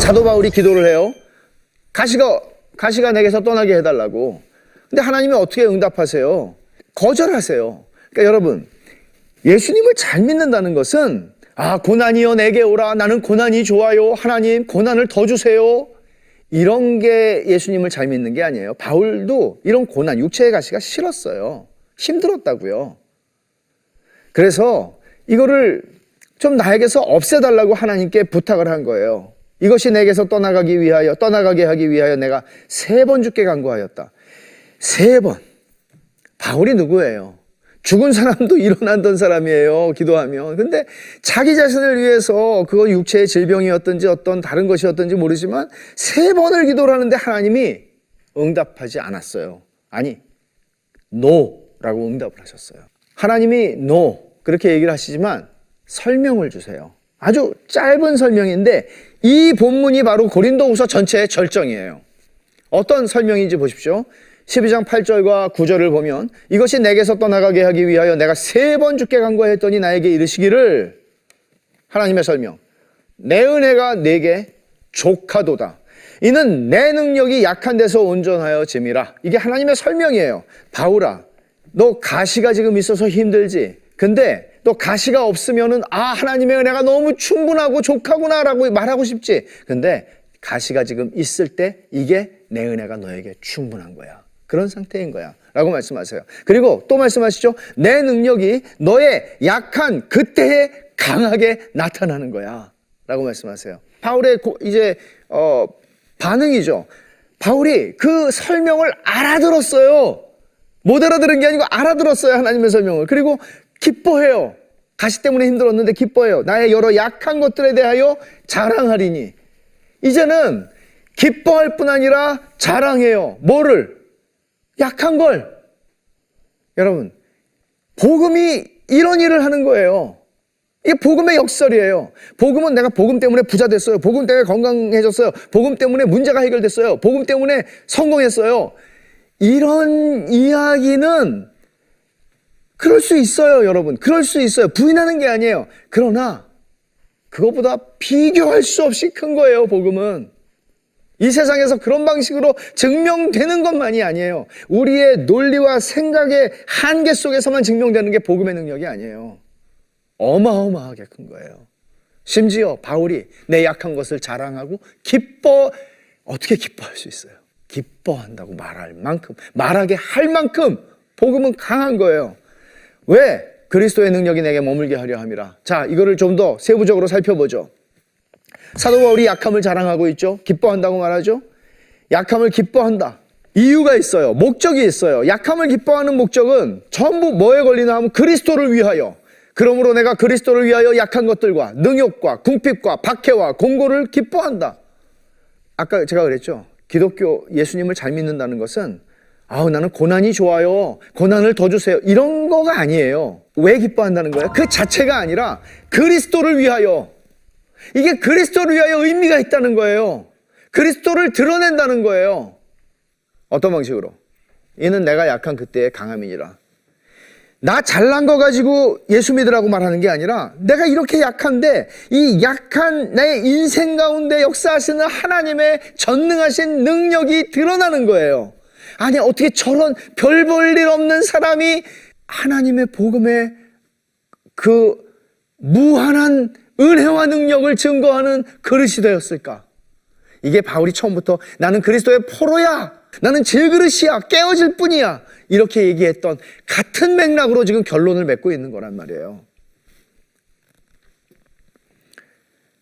사도 바울이 기도를 해요. 가시가 내게서 떠나게 해달라고. 근데 하나님이 어떻게 응답하세요? 거절하세요. 그러니까 여러분, 예수님을 잘 믿는다는 것은 고난이여 내게 오라. 나는 고난이 좋아요. 하나님 고난을 더 주세요. 이런 게 예수님을 잘 믿는 게 아니에요. 바울도 이런 고난, 육체의 가시가 싫었어요. 힘들었다고요. 그래서 이거를 좀 나에게서 없애달라고 하나님께 부탁을 한 거예요. 이것이 내게서 떠나가게 하기 위하여 내가 3번 죽게 간구하였다. 3번. 바울이 누구예요? 죽은 사람도 일어나던 사람이에요. 기도하면. 근데 자기 자신을 위해서 그건 육체의 질병이었든지 어떤 다른 것이었든지 모르지만 3번을 기도를 하는데 하나님이 응답하지 않았어요. 아니, NO라고 응답을 하셨어요. 하나님이 NO 그렇게 얘기를 하시지만 설명을 주세요. 아주 짧은 설명인데 이 본문이 바로 고린도후서 전체의 절정이에요. 어떤 설명인지 보십시오. 12장 8절과 9절을 보면 이것이 내게서 떠나가게 하기 위하여 내가 3번 죽게 간구하였더니 나에게 이르시기를, 하나님의 설명, 내 은혜가 내게 족하도다. 이는 내 능력이 약한 데서 온전하여 짐이라. 이게 하나님의 설명이에요. 바울아, 너 가시가 지금 있어서 힘들지. 근데 또 가시가 없으면은 하나님의 은혜가 너무 충분하고 족하구나 라고 말하고 싶지. 근데 가시가 지금 있을 때 이게 내 은혜가 너에게 충분한 거야. 그런 상태인 거야 라고 말씀하세요. 그리고 또 말씀하시죠. 내 능력이 너의 약한 그때에 강하게 나타나는 거야 라고 말씀하세요. 바울의 반응이죠. 바울이 그 설명을 알아들었어요. 못 알아들은 게 아니고 알아들었어요. 하나님의 설명을. 그리고 기뻐해요. 가시 때문에 힘들었는데 기뻐해요. 나의 여러 약한 것들에 대하여 자랑하리니. 이제는 기뻐할 뿐 아니라 자랑해요. 뭐를? 약한 걸. 여러분, 복음이 이런 일을 하는 거예요. 이게 복음의 역설이에요. 복음은 내가 복음 때문에 부자 됐어요. 복음 때문에 건강해졌어요. 복음 때문에 문제가 해결됐어요. 복음 때문에 성공했어요. 이런 이야기는 그럴 수 있어요, 여러분. 그럴 수 있어요. 부인하는 게 아니에요. 그러나 그것보다 비교할 수 없이 큰 거예요, 복음은. 이 세상에서 그런 방식으로 증명되는 것만이 아니에요. 우리의 논리와 생각의 한계 속에서만 증명되는 게 복음의 능력이 아니에요. 어마어마하게 큰 거예요. 심지어 바울이 내 약한 것을 자랑하고 어떻게 기뻐할 수 있어요? 기뻐한다고 말하게 할 만큼 복음은 강한 거예요. 왜? 그리스도의 능력이 내게 머물게 하려 함이라. 자, 이거를 좀 더 세부적으로 살펴보죠. 사도 바울이 약함을 자랑하고 있죠. 기뻐한다고 말하죠. 약함을 기뻐한다. 이유가 있어요. 목적이 있어요. 약함을 기뻐하는 목적은 전부 뭐에 걸리나 하면 그리스도를 위하여. 그러므로 내가 그리스도를 위하여 약한 것들과 능욕과 궁핍과 박해와 공고를 기뻐한다. 아까 제가 그랬죠. 기독교 예수님을 잘 믿는다는 것은 나는 고난이 좋아요. 고난을 더 주세요. 이런 거가 아니에요. 왜 기뻐한다는 거예요? 그 자체가 아니라 그리스도를 위하여. 이게 그리스도를 위하여 의미가 있다는 거예요. 그리스도를 드러낸다는 거예요. 어떤 방식으로? 이는 내가 약한 그때의 강함이니라. 나 잘난 거 가지고 예수 믿으라고 말하는 게 아니라 내가 이렇게 약한데 이 약한 내 인생 가운데 역사하시는 하나님의 전능하신 능력이 드러나는 거예요. 아니, 어떻게 저런 별 볼 일 없는 사람이 하나님의 복음의 그 무한한 은혜와 능력을 증거하는 그릇이 되었을까? 이게 바울이 처음부터 나는 그리스도의 포로야, 나는 질그릇이야, 깨어질 뿐이야, 이렇게 얘기했던 같은 맥락으로 지금 결론을 맺고 있는 거란 말이에요.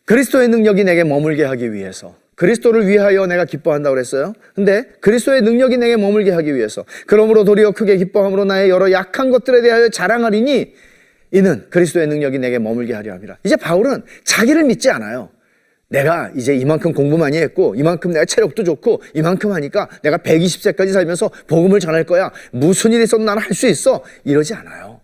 그리스도의 능력이 내게 머물게 하기 위해서, 그리스도를 위하여 내가 기뻐한다고 그랬어요. 근데 그리스도의 능력이 내게 머물게 하기 위해서, 그러므로 도리어 크게 기뻐함으로 나의 여러 약한 것들에 대하여 자랑하리니 이는 그리스도의 능력이 내게 머물게 하려 함이라. 이제 바울은 자기를 믿지 않아요. 내가 이제 이만큼 공부 많이 했고 이만큼 내가 체력도 좋고 이만큼 하니까 내가 120세까지 살면서 복음을 전할 거야. 무슨 일이 있어도 나는 할 수 있어. 이러지 않아요.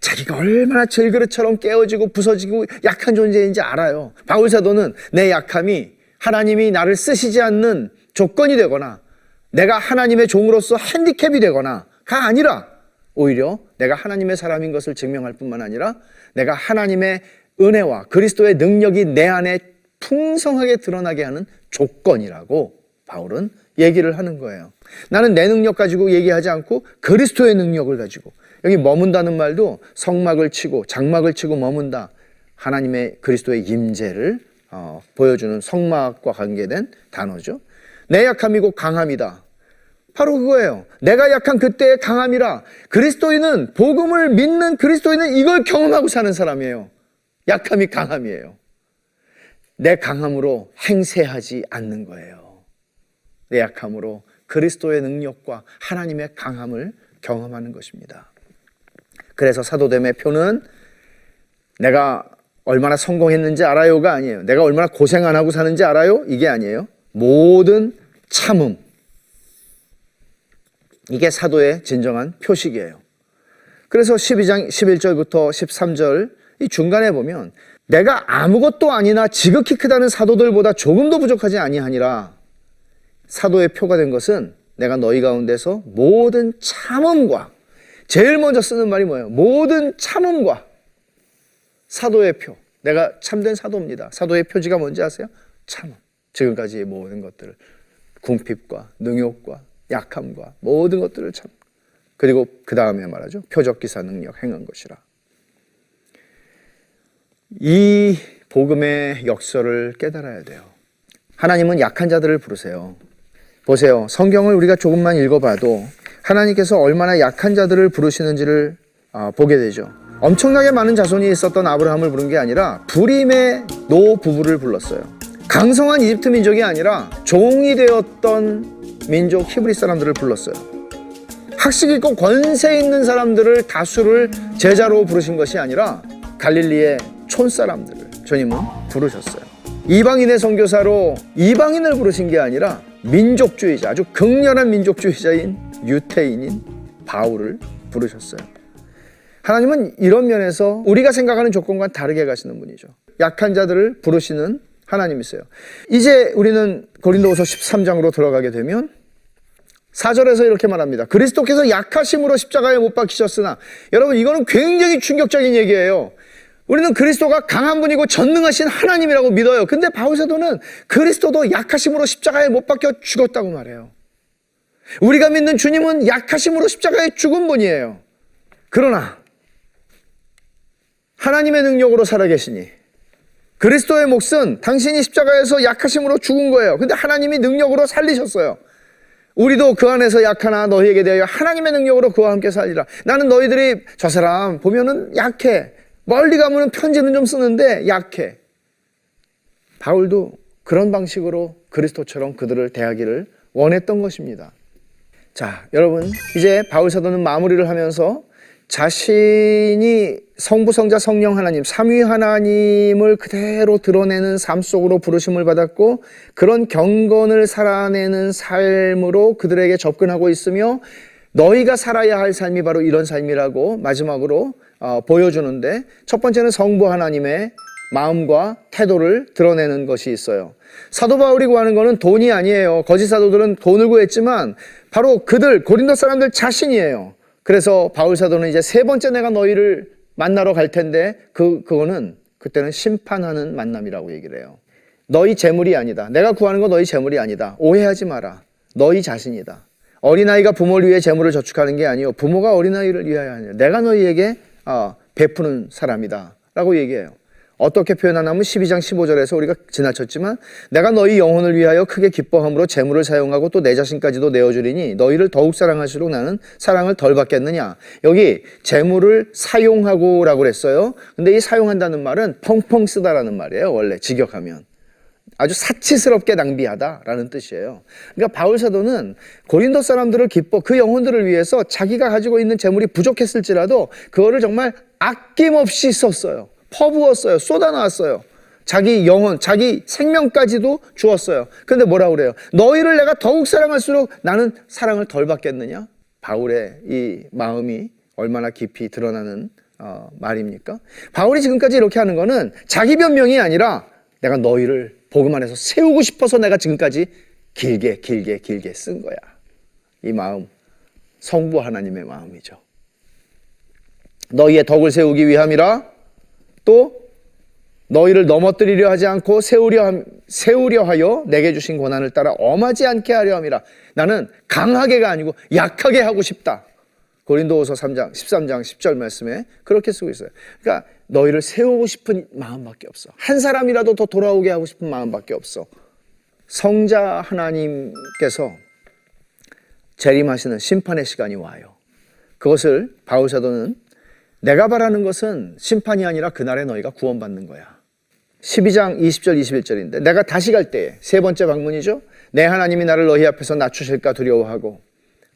자기가 얼마나 질그릇처럼 깨어지고 부서지고 약한 존재인지 알아요. 바울 사도는 내 약함이 하나님이 나를 쓰시지 않는 조건이 되거나 내가 하나님의 종으로서 핸디캡이 되거나가 아니라 오히려 내가 하나님의 사람인 것을 증명할 뿐만 아니라 내가 하나님의 은혜와 그리스도의 능력이 내 안에 풍성하게 드러나게 하는 조건이라고 바울은 얘기를 하는 거예요. 나는 내 능력 가지고 얘기하지 않고 그리스도의 능력을 가지고, 여기 머문다는 말도 성막을 치고 장막을 치고 머문다, 하나님의 그리스도의 임재를 보여주는 성막과 관계된 단어죠. 내 약함이고 강함이다. 바로 그거예요. 내가 약한 그때의 강함이라. 그리스도인은, 복음을 믿는 그리스도인은 이걸 경험하고 사는 사람이에요. 약함이 강함이에요. 내 강함으로 행세하지 않는 거예요. 내 약함으로 그리스도의 능력과 하나님의 강함을 경험하는 것입니다. 그래서 사도됨의 표는 내가 얼마나 성공했는지 알아요가 아니에요. 내가 얼마나 고생 안 하고 사는지 알아요? 이게 아니에요. 모든 참음. 이게 사도의 진정한 표식이에요. 그래서 12장 11절부터 13절 이 중간에 보면 내가 아무것도 아니나 지극히 크다는 사도들보다 조금도 부족하지 아니하니라. 사도의 표가 된 것은 내가 너희 가운데서 모든 참음과, 제일 먼저 쓰는 말이 뭐예요? 모든 참음과. 사도의 표. 내가 참된 사도입니다. 사도의 표지가 뭔지 아세요? 참음. 지금까지의 모든 것들을, 궁핍과 능욕과 약함과 모든 것들을 참. 그리고 그 다음에 말하죠. 표적기사 능력 행한 것이라. 이 복음의 역설을 깨달아야 돼요. 하나님은 약한 자들을 부르세요. 보세요. 성경을 우리가 조금만 읽어봐도 하나님께서 얼마나 약한 자들을 부르시는지를 보게 되죠. 엄청나게 많은 자손이 있었던 아브라함을 부른 게 아니라 불임의 노 부부를 불렀어요. 강성한 이집트 민족이 아니라 종이 되었던 민족 히브리 사람들을 불렀어요. 학식 있고 권세 있는 사람들을 다수를 제자로 부르신 것이 아니라 갈릴리의 촌사람들을 주님은 부르셨어요. 이방인의 선교사로 이방인을 부르신 게 아니라 민족주의자, 아주 극렬한 민족주의자인 유태인인 바울을 부르셨어요. 하나님은 이런 면에서 우리가 생각하는 조건과 다르게 가시는 분이죠. 약한 자들을 부르시는 하나님이세요. 이제 우리는 고린도후서 13장으로 들어가게 되면 4절에서 이렇게 말합니다. 그리스도께서 약하심으로 십자가에 못 박히셨으나, 여러분 이거는 굉장히 충격적인 얘기예요. 우리는 그리스도가 강한 분이고 전능하신 하나님이라고 믿어요. 근데 바울사도는 그리스도도 약하심으로 십자가에 못 박혀 죽었다고 말해요. 우리가 믿는 주님은 약하심으로 십자가에 죽은 분이에요. 그러나 하나님의 능력으로 살아계시니 그리스도의 몫은 당신이 십자가에서 약하심으로 죽은 거예요. 근데 하나님이 능력으로 살리셨어요. 우리도 그 안에서 약하나 너희에게 대하여 하나님의 능력으로 그와 함께 살리라. 나는 너희들이 저 사람 보면은 약해, 멀리 가면은 편지는 좀 쓰는데 약해. 바울도 그런 방식으로 그리스도처럼 그들을 대하기를 원했던 것입니다. 자, 여러분 이제 바울 사도는 마무리를 하면서 자신이 성부, 성자, 성령 하나님, 삼위 하나님을 그대로 드러내는 삶 속으로 부르심을 받았고 그런 경건을 살아내는 삶으로 그들에게 접근하고 있으며 너희가 살아야 할 삶이 바로 이런 삶이라고 마지막으로 보여주는데, 첫 번째는 성부 하나님의 마음과 태도를 드러내는 것이 있어요. 사도 바울이 구하는 것은 돈이 아니에요. 거짓 사도들은 돈을 구했지만 바로 그들 고린도 사람들 자신이에요. 그래서 바울 사도는 이제 세 번째 내가 너희를 만나러 갈 텐데 그거는 그때는 심판하는 만남이라고 얘기를 해요. 너희 재물이 아니다. 내가 구하는 건 너희 재물이 아니다. 오해하지 마라. 너희 자신이다. 어린아이가 부모를 위해 재물을 저축하는 게 아니요 부모가 어린아이를 위하여 하느냐. 내가 너희에게 베푸는 사람이다 라고 얘기해요. 어떻게 표현하냐면 12장 15절에서 우리가 지나쳤지만 내가 너희 영혼을 위하여 크게 기뻐함으로 재물을 사용하고 또 내 자신까지도 내어주리니 너희를 더욱 사랑할수록 나는 사랑을 덜 받겠느냐. 여기 재물을 사용하고 라고 그랬어요. 근데 이 사용한다는 말은 펑펑 쓰다라는 말이에요. 원래 직역하면 아주 사치스럽게 낭비하다라는 뜻이에요. 그러니까 바울 사도는 고린도 사람들을 그 영혼들을 위해서 자기가 가지고 있는 재물이 부족했을지라도 그거를 정말 아낌없이 썼어요. 퍼부었어요. 쏟아놨어요. 자기 영혼, 자기 생명까지도 주었어요. 그런데 뭐라고 그래요? 너희를 내가 더욱 사랑할수록 나는 사랑을 덜 받겠느냐? 바울의 이 마음이 얼마나 깊이 드러나는 말입니까? 바울이 지금까지 이렇게 하는 거는 자기 변명이 아니라 내가 너희를 복음 안에서 세우고 싶어서 내가 지금까지 길게 쓴 거야. 이 마음, 성부 하나님의 마음이죠. 너희의 덕을 세우기 위함이라 또 너희를 넘어뜨리려 하지 않고 세우려 하여 내게 주신 고난을 따라 엄하지 않게 하려 함이라. 나는 강하게가 아니고 약하게 하고 싶다. 고린도후서 13장 10절 말씀에 그렇게 쓰고 있어요. 그러니까 너희를 세우고 싶은 마음밖에 없어. 한 사람이라도 더 돌아오게 하고 싶은 마음밖에 없어. 성자 하나님께서 재림하시는 심판의 시간이 와요. 그것을 바울 사도는 내가 바라는 것은 심판이 아니라 그날에 너희가 구원받는 거야. 12장 20절 21절인데 내가 다시 갈 때에 세 번째 방문이죠. 내 하나님이 나를 너희 앞에서 낮추실까 두려워하고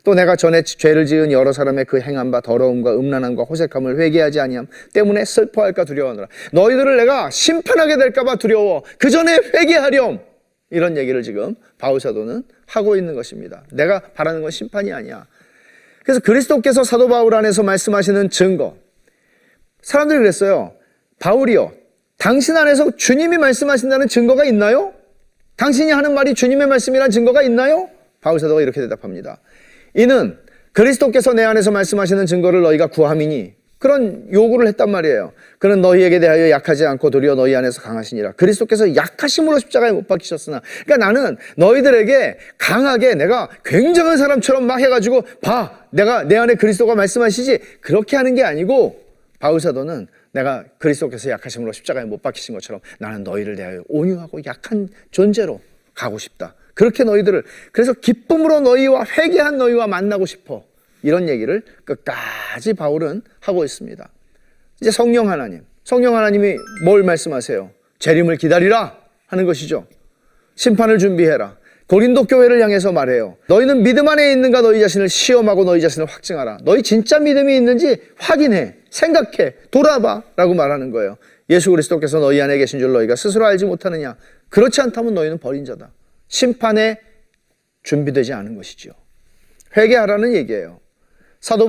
또 내가 전에 죄를 지은 여러 사람의 그 행한 바 더러움과 음란함과 호색함을 회개하지 아니함 때문에 슬퍼할까 두려워하노라. 너희들을 내가 심판하게 될까 봐 두려워. 그 전에 회개하렴. 이런 얘기를 지금 바울 사도는 하고 있는 것입니다. 내가 바라는 건 심판이 아니야. 그래서 그리스도께서 사도 바울 안에서 말씀하시는 증거. 사람들이 그랬어요. 바울이요, 당신 안에서 주님이 말씀하신다는 증거가 있나요? 당신이 하는 말이 주님의 말씀이란 증거가 있나요? 바울 사도가 이렇게 대답합니다. 이는 그리스도께서 내 안에서 말씀하시는 증거를 너희가 구함이니, 그런 요구를 했단 말이에요. 그는 너희에게 대하여 약하지 않고 도리어 너희 안에서 강하시니라. 그리스도께서 약하심으로 십자가에 못 박히셨으나, 그러니까 나는 너희들에게 강하게 내가 굉장한 사람처럼 막 해가지고 봐, 내가 내 안에 그리스도가 말씀하시지, 그렇게 하는 게 아니고, 바울 사도는 내가 그리스도께서 약하심으로 십자가에 못 박히신 것처럼 나는 너희를 대하여 온유하고 약한 존재로 가고 싶다. 그렇게 너희들을, 그래서 기쁨으로 너희와 회개한 너희와 만나고 싶어. 이런 얘기를 끝까지 바울은 하고 있습니다. 이제 성령 하나님이 뭘 말씀하세요? 재림을 기다리라 하는 것이죠. 심판을 준비해라. 고린도 교회를 향해서 말해요. 너희는 믿음 안에 있는가 너희 자신을 시험하고 너희 자신을 확증하라. 너희 진짜 믿음이 있는지 확인해, 생각해, 돌아봐 라고 말하는 거예요. 예수 그리스도께서 너희 안에 계신 줄 너희가 스스로 알지 못하느냐? 그렇지 않다면 너희는 버린 자다. 심판에 준비되지 않은 것이죠. 회개하라는 얘기예요. 사도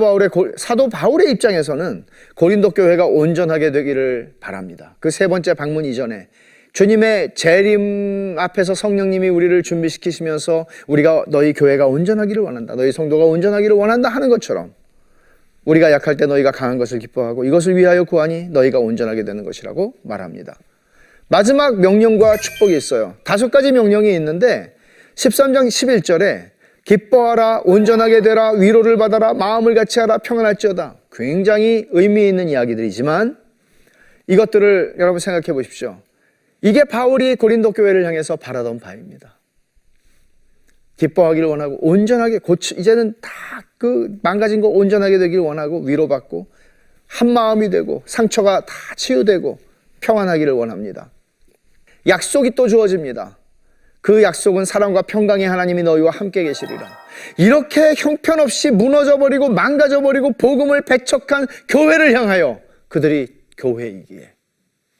바울의 입장에서는 고린도 교회가 온전하게 되기를 바랍니다. 그 세 번째 방문 이전에 주님의 재림 앞에서 성령님이 우리를 준비시키시면서 우리가 너희 교회가 온전하기를 원한다, 너희 성도가 온전하기를 원한다 하는 것처럼 우리가 약할 때 너희가 강한 것을 기뻐하고 이것을 위하여 구하니 너희가 온전하게 되는 것이라고 말합니다. 마지막 명령과 축복이 있어요. 5가지 명령이 있는데 13장 11절에 기뻐하라, 온전하게 되라, 위로를 받아라, 마음을 같이하라, 평안할지어다. 굉장히 의미 있는 이야기들이지만 이것들을 여러분 생각해 보십시오. 이게 바울이 고린도 교회를 향해서 바라던 바입니다. 기뻐하기를 원하고 온전하게 이제는 다 그 망가진 거 온전하게 되기를 원하고 위로받고 한 마음이 되고 상처가 다 치유되고 평안하기를 원합니다. 약속이 또 주어집니다. 그 약속은 사랑과 평강의 하나님이 너희와 함께 계시리라. 이렇게 형편없이 무너져버리고 망가져버리고 복음을 배척한 교회를 향하여 그들이 교회이기에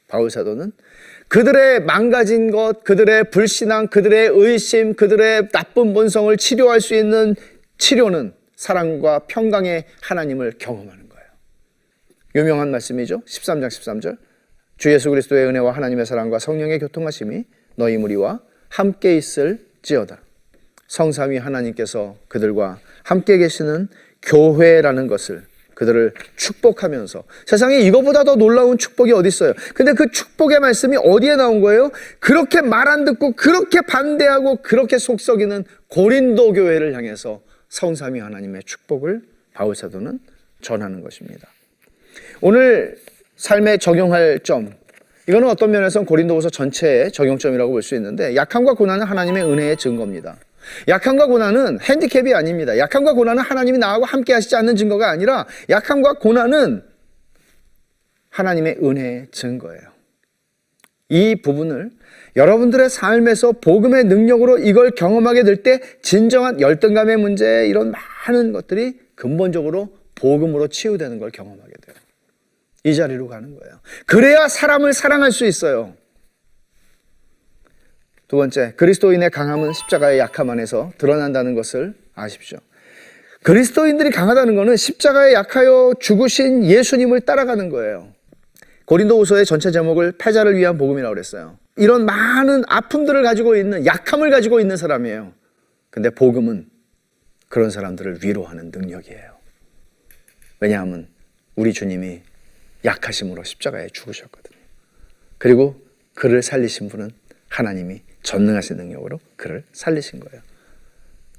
바울 사도는 그들의 망가진 것, 그들의 불신앙, 그들의 의심, 그들의 나쁜 본성을 치료할 수 있는 치료는 사랑과 평강의 하나님을 경험하는 거예요. 유명한 말씀이죠. 13장 13절. 주 예수 그리스도의 은혜와 하나님의 사랑과 성령의 교통하심이 너희 무리와 함께 있을지어다. 성삼위 하나님께서 그들과 함께 계시는 교회라는 것을, 그들을 축복하면서, 세상에 이거보다 더 놀라운 축복이 어디 있어요? 근데 그 축복의 말씀이 어디에 나온 거예요? 그렇게 말 안 듣고 그렇게 반대하고 그렇게 속썩이는 고린도 교회를 향해서 성삼위 하나님의 축복을 바울 사도는 전하는 것입니다. 오늘 삶에 적용할 점, 이거는 어떤 면에서는 고린도후서 전체의 적용점이라고 볼 수 있는데, 약함과 고난은 하나님의 은혜의 증거입니다. 약함과 고난은 핸디캡이 아닙니다. 약함과 고난은 하나님이 나하고 함께 하시지 않는 증거가 아니라 약함과 고난은 하나님의 은혜의 증거예요. 이 부분을 여러분들의 삶에서 복음의 능력으로 이걸 경험하게 될 때 진정한 열등감의 문제, 이런 많은 것들이 근본적으로 복음으로 치유되는 걸 경험하게 돼요. 이 자리로 가는 거예요. 그래야 사람을 사랑할 수 있어요. 두 번째, 그리스도인의 강함은 십자가의 약함 안에서 드러난다는 것을 아십시오. 그리스도인들이 강하다는 것은 십자가에 약하여 죽으신 예수님을 따라가는 거예요. 고린도후서의 전체 제목을 패자를 위한 복음이라고 그랬어요. 이런 많은 아픔들을 가지고 있는, 약함을 가지고 있는 사람이에요. 근데 복음은 그런 사람들을 위로하는 능력이에요. 왜냐하면 우리 주님이 약하심으로 십자가에 죽으셨거든요. 그리고 그를 살리신 분은 하나님이 전능하신 능력으로 그를 살리신 거예요.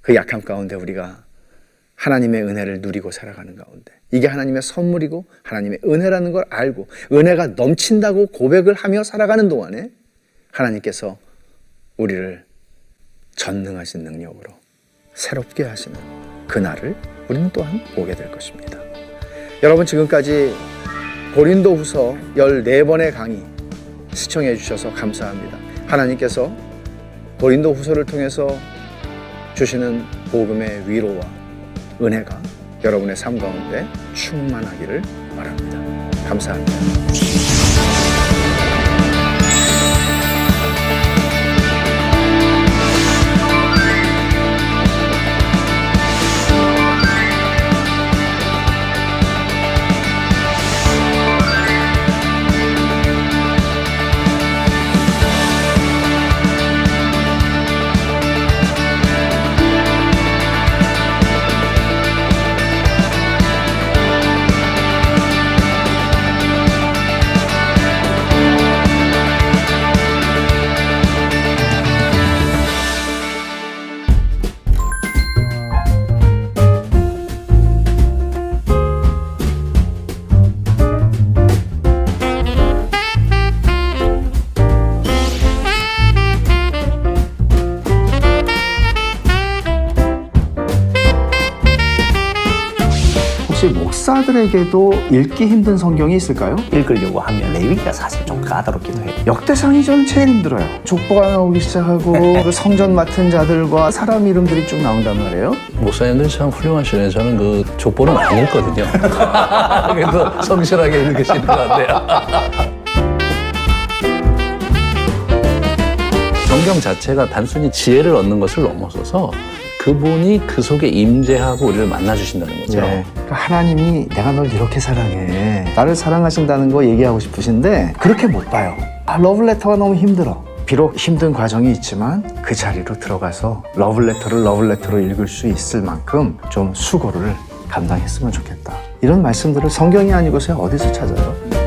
그 약함 가운데 우리가 하나님의 은혜를 누리고 살아가는 가운데 이게 하나님의 선물이고 하나님의 은혜라는 걸 알고 은혜가 넘친다고 고백을 하며 살아가는 동안에 하나님께서 우리를 전능하신 능력으로 새롭게 하시는 그날을 우리는 또한 보게 될 것입니다. 여러분, 지금까지 고린도후서 14번의 강의 시청해 주셔서 감사합니다. 하나님께서 고린도후서를 통해서 주시는 복음의 위로와 은혜가 여러분의 삶 가운데 충만하기를 바랍니다. 감사합니다. 혹시 목사들에게도 읽기 힘든 성경이 있을까요? 읽으려고 하면 레위기가 사실 좀 까다롭기도 해요. 역대상이 저는 제일 힘들어요. 족보가 나오기 시작하고 그 성전 맡은 자들과 사람 이름들이 쭉 나온단 말이에요. 목사님들이 참 훌륭하시네요. 저는 그 족보는 안 읽거든요. 그래도 성실하게 읽으시는 것 같아요. 성경 자체가 단순히 지혜를 얻는 것을 넘어서서 그분이 그 속에 임재하고 우리를 만나주신다는 거죠. 네. 그러니까 하나님이 내가 널 이렇게 사랑해, 나를 사랑하신다는 거 얘기하고 싶으신데 그렇게 못 봐요. 러브레터가 너무 힘들어. 비록 힘든 과정이 있지만 그 자리로 들어가서 러브레터를 러브레터로 읽을 수 있을 만큼 좀 수고를 감당했으면 좋겠다. 이런 말씀들을 성경이 아니고서 어디서 찾아요?